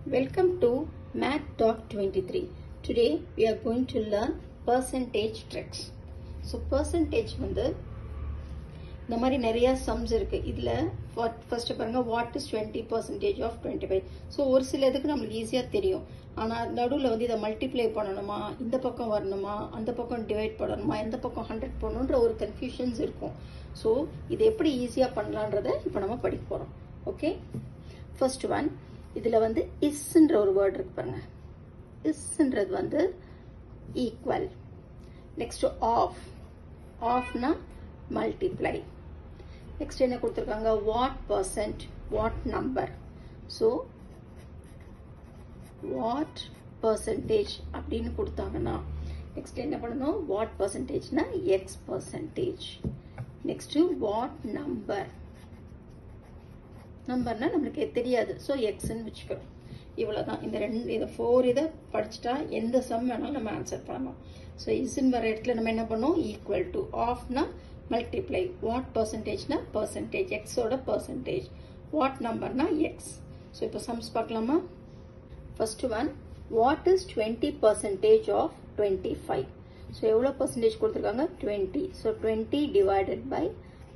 Welcome to Math Talk 23. Today we are going to learn percentage tricks. So percentage வந்து இந்த மாதிரி நிறைய sums இருக்கு. இதுல first பாருங்க what is 20% of 25. So ஒரு சில இதுக்கு நமக்கு ஈஸியா தெரியும். ஆனா நடுவுல வந்து இத மல்டிப்ளை பண்ணணுமா, இந்த பக்கம் வரணுமா, அந்த பக்கம் டிவைட் பண்ணணுமா, இந்த பக்கம் 100 பண்ணணும்ன்ற ஒரு கன்ஃபியூஷன்ஸ் இருக்கும். So இது எப்படி ஈஸியா பண்ணலாம்ன்றதை இப்போ நம்ம படிக்க போறோம். ஓகே? First one, இதுல வந்து isன்ற ஒரு வேர்ட் இருக்கு பாருங்க. isன்றது வந்து equal. Next off. offனா multiply. Next என்ன கொடுத்திருக்காங்க? what percent, what number. So what percentage அப்படின்னு கொடுத்தாங்கன்னா next என்ன பண்ணணும்? what percentageனா x percentage. Next what number. நம்பர்னா நமக்கு தெரியாது. ஸோ எக்ஸ்ன்னு வச்சுக்கிறோம். இவ்வளோதான். இந்த 4 இதை படிச்சுட்டா எந்த சம் வேணாலும் நம்ம ஆன்சர் பண்ணலாம். ஸோ இஸ்ன்னு வர இடத்துல நம்ம என்ன பண்ணோம்? Equal to. ஆஃப்னா மல்டிப்ளை. வாட் பர்சன்டேஜ்னா பர்சன்டேஜ், எக்ஸோட பர்சன்டேஜ். வாட் நம்பர்னா எக்ஸ். ஸோ இப்போ சம்ஸ் பார்க்கலாமா? First one, what is 20% of 25? So எவ்வளோ பர்சன்டேஜ் கொடுத்துருக்காங்க? 20. So 20 divided by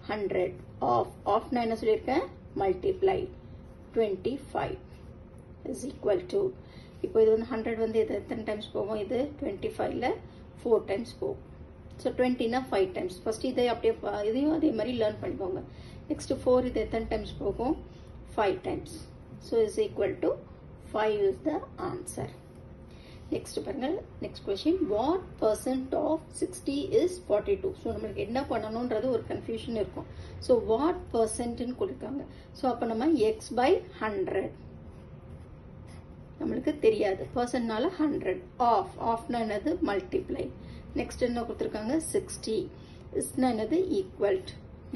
100. ஆஃப்னா என்ன சொல்லியிருக்கேன்? multiply 25 is equal to. இப்போ இது வந்து 100 வந்து இது எத்தனை டைம்ஸ் போகும்? இது 25ல 4 டைம்ஸ் போகும். ஸோ 20னா 5 டைம்ஸ். ஃபர்ஸ்ட் இதை அப்படியே இதையும் அதே மாதிரி லேர்ன் பண்ணிக்கோங்க. நெக்ஸ்ட் 4 இது எத்தனை டைம்ஸ் போகும்? 5 times. So is equal to 5 is the answer. Next பாருங்க. Next question, what percent of 60 is 42? So நம்மளுக்கு என்ன பண்ணணும்ன்றது ஒரு கன்ஃபியூஷன் இருக்கும். ஸோ வாட் பர்சன்ட்னு கொடுக்காங்க. ஸோ அப்போ நம்ம எக்ஸ் பை 100 நம்மளுக்கு தெரியாது. பர்சன்ட்னால 100. ஆஃப்னா என்னது? மல்டிப்ளை. நெக்ஸ்ட் என்ன கொடுத்துருக்காங்க? 60. இஸ்னா என்னது? ஈக்குவல்.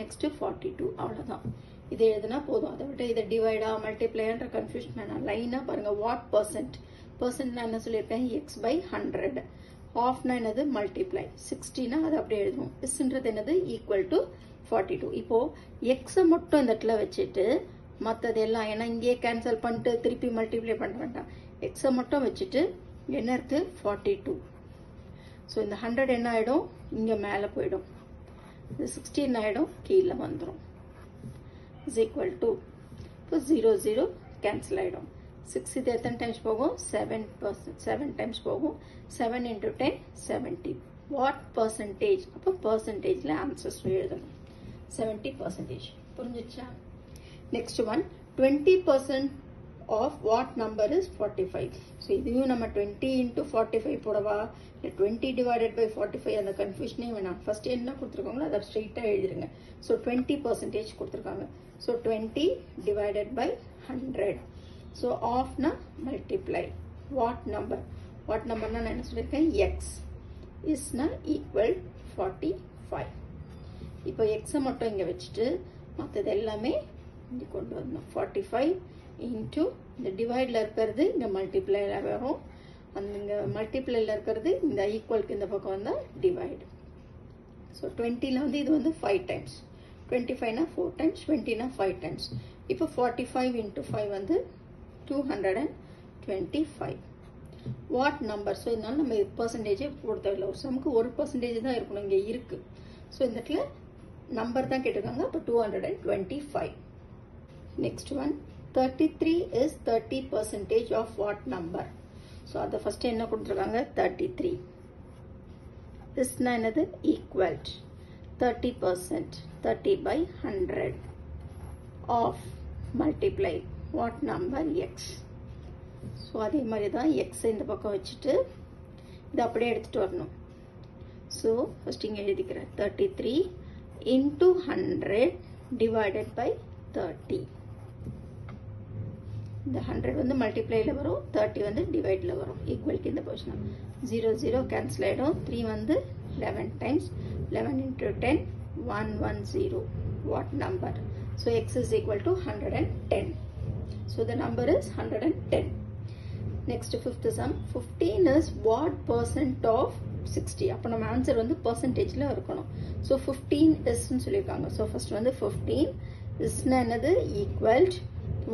நெக்ஸ்ட் 42. அவ்வளோதான். இது எழுதுனா போதும். அதை விட்டு இதை டிவைடா மல்டிப்ளைன்ற கன்ஃபியூஷன் வேணாம். லைனா பாருங்க. What percent. பர்சன்ட்னா என்ன சொல்லியிருக்கேன்? X by 100. ஆஃப்னா என்னது? மல்டிப்ளை. 60னா அதை அப்படியே எழுதுவோம். இஸ்ன்றது என்னது? Equal to 42. இப்போ எக்ஸை மட்டும் இந்த இடத்துல வச்சுட்டு மற்றது எல்லாம் ஏன்னா இங்கேயே கேன்சல் பண்ணிட்டு திருப்பி மல்டிப்ளை பண்ண வேண்டாம். எக்ஸை மட்டும் வச்சுட்டு என்ன இருக்கு? 42. ஸோ இந்த 100 என்ன ஆயிடும்? இங்கே மேலே போயிடும். இது 16 ஆயிடும், கீழே வந்துடும். Is equal to. இப்போ 0 0 கேன்சல் ஆயிடும். 6 இது எத்தனை டைம்ஸ் போகும்? 7 டைம்ஸ் போகும். 7 into 10 70. What percentage? அப்போ பர்சன்டேஜ்ல ஆன்சர்ஸ் எழுதணும். 70%. புரிஞ்சிச்சா? Next one, 20% of what number is 45? So இதையும் நம்ம 20 into 45 போடவா, இல்லை 20 divided by 45? அந்த கன்ஃபியூஷனே வேணாம். ஃபர்ஸ்ட் என்ன கொடுத்துருக்காங்களோ அதை ஸ்ட்ரெயிட்டாக எழுதிருங்க. ஸோ 20% கொடுத்துருக்காங்க. So 20 divided by 100. ஸோ ஆஃப்னா மல்டிப்ளை. What number? வாட் நம்பர்னா நான் என்ன சொல்லியிருக்கேன்? எக்ஸ். இஸ்னா ஈக்குவல் 45. இப்போ எக்ஸை மட்டும் இங்கே வச்சுட்டு மற்றது எல்லாமே இங்கே கொண்டு வரணும். 45 இன்ட்டு இந்த டிவைடில் இருக்கிறது இங்கே மல்டிப்ளைல வரும். அந்த இங்கே மல்டிப்ளைல இருக்கிறது இந்த ஈக்குவலுக்கு இந்த பக்கம் வந்தால் டிவைடு. ஸோ 20ல் வந்து இது வந்து 5 டைம்ஸ். 25னா 4 டைம்ஸ். 20னா 5 டைம்ஸ். இப்போ 45 இன்ட்டு 5 வந்து 225. What number? ஸோ இதனால நம்ம பர்சன்டேஜே போடுறதில்லை. ஒரு சமுக்கு 1% தான் இருக்கணும். இங்கே இருக்கு. ஸோ இந்த இடத்துல நம்பர் தான் கேட்டிருக்காங்க. அப்போ 225. Next one, 33 is 30% of what number? So அதை ஃபர்ஸ்ட் என்ன கொடுத்துருக்காங்க? 33. இஸ்னா என்னது? Equal 30%. 30 by 100. Of multiply what number? X. So அதே மாதிரி தான் எக்ஸ் இந்த பக்கம் வச்சுட்டு இதை அப்படியே எடுத்துட்டு வரணும். ஸோ ஃபர்ஸ்ட் இங்கே எழுதிக்கிறேன். 33 into 100 divided by 30. இந்த 100 வந்து மல்டிப்ளைல வரும், 30 வந்து டிவைட்ல வரும். ஈக்குவலுக்கு இந்த பொசிஷன் 0 0 கேன்சல் ஆகிடும். 3 வந்து 11 times. 11 into 10 110. What number? So x is equal to 110. So the number is 110. Next fifth sum, 15 is what percent of 60? அப்போ நம்ம ஆன்சர் வந்து பர்சன்டேஜ்ல இருக்கணும். ஸோ 15 இஸ்ன்னு சொல்லியிருக்காங்க. ஸோ ஃபர்ஸ்ட் வந்து 15 இஸ்னா என்னது? ஈக்குவல்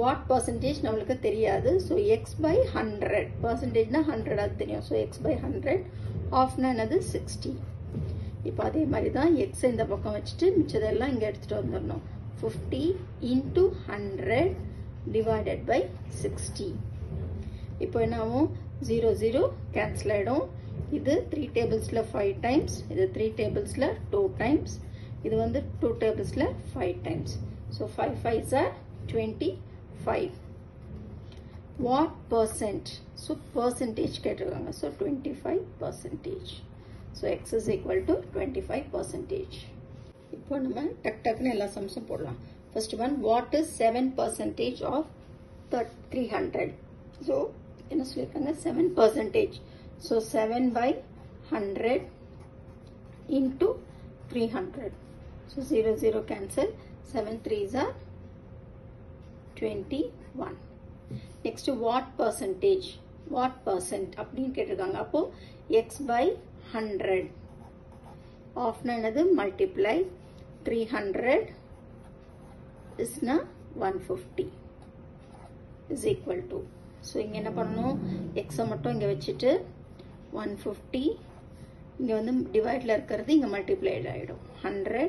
வாட் பர்சன்டேஜ் நம்மளுக்கு தெரியாது. ஸோ எக்ஸ் பை 100 பர்சன்டேஜ்னா 100 அது தெரியும். ஸோ எக்ஸ் பை 100 ஆஃப்னா என்னது 60. இப்போ அதே மாதிரி தான் எக்ஸ் இந்த பக்கம் வச்சுட்டு மிச்சதெல்லாம் இங்கே எடுத்துகிட்டு வந்துடணும். 50 into 100 divided by 60. இப்போ என்ன ஆகும்? 0 0 கேன்சல் ஆகிடும். இது 3 டேபிள்ஸில் 5 டைம்ஸ், இது 3 டேபிள்ஸில் 2 டைம்ஸ், இது வந்து 2 டேபிள்ஸில் 5 times. So 5 5s are 25. What percent? So percentage கேட்டிருக்காங்க. So 25%. So x is equal to 25%. இப்போ நம்ம டக் டக்குன்னு எல்லா சம்ஸும் போடலாம். First one, what is 7% of 300? So என்ன சொல்லியிருக்காங்க? 7%. So 7 by 100 into 300. So 0 0 cancel. 7 3s are 21. Next what percentage? What percent அப்படின்னு கேட்டிருக்காங்க. அப்போ x by 100 ஆஃப்னா என்னது? மல்டிப்ளை 300 இஸ்னா 150 இஸ் ஈக்குவல் டு. ஸோ இங்கே என்ன பண்ணணும்? எக்ஸை மட்டும் இங்கே வச்சுட்டு 150 இங்கே வந்து டிவைடில் இருக்கிறது இங்கே மல்டிப்ளைட் ஆகிடும். 100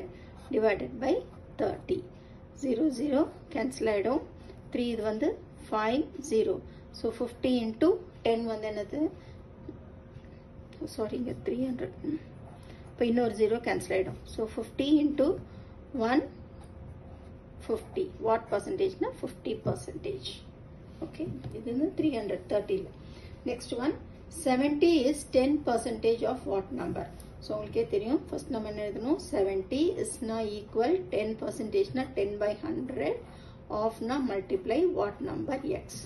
டிவைடட் பை 30. 0 0 கேன்சல் ஆகிடும். 3 இது வந்து 5 0. ஸோ 50 into 10 வந்து என்னது? சாரி, இங்கே 300. இப்போ இன்னொரு 0 கேன்சல் ஆகிடும். So 50 into 150. வாட் பர்சன்டேஜ்னா 50%. ஓகே, இது வந்து 330. Next one, 70 is 10% of what number? So உங்களுக்கே தெரியும். ஃபர்ஸ்ட் நம்ம என்ன எழுதணும்? 70 இஸ்னா ஈக்குவல் 10%னா 10 by 100 ஆஃப்னா multiply what number x.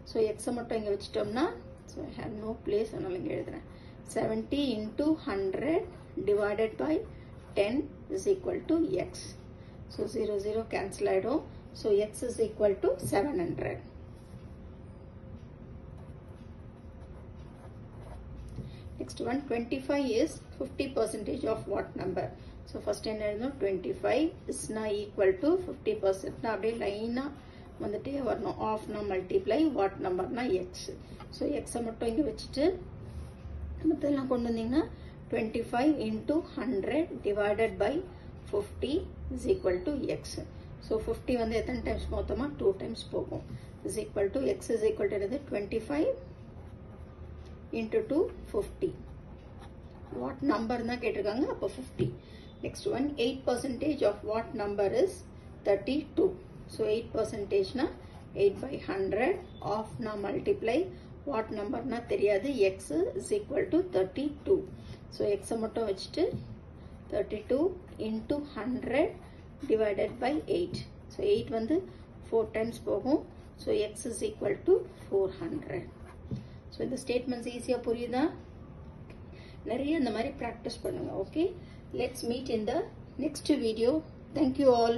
So எக்ஸை மட்டும் இங்கே வச்சுட்டோம்னா, so I have no place, அதனால இங்கே எழுதுறேன். 70 into 100 divided by 10 is equal to x. So 0 0 cancel ஆயிடும். So x is equal to 700. Next one, 25 is 50% of what number? So first என்ன எழுதணும்? 25 is not equal to 50%. நான் அப்படியே லைனா வந்துட்டே வரணும். ஆஃப்னா மல்டிப்ளை வாட் நம்பர்னா எக்ஸ். ஸோ எக்ஸை மட்டும் இங்கே வச்சுட்டு மற்றெல்லாம் கொண்டு வந்தீங்கன்னா 25 into 100 divided by 50 is equal to x. So 50 வந்து எத்தனை டைம்ஸ் மொத்தமா 2 டைம்ஸ் போகும். is equal to x is equal to 25 into 2 50. what number தான் கேட்டிருக்காங்க. அப்போ 50. next one, 8% of what number is 32? so 8% னா 8 by 100 off na multiply what number na தெரியாது. x is equal to 32. so x மட்டும் வச்சுட்டு 32 into 100 divided by 8. so 8 வந்து 4 times போகும். so x is equal to 400. so இந்த statements ஈஸியா புரியுதா? நிறைய இந்த மாதிரி practice பண்ணுங்க. okay, let's meet in the next video. thank you all.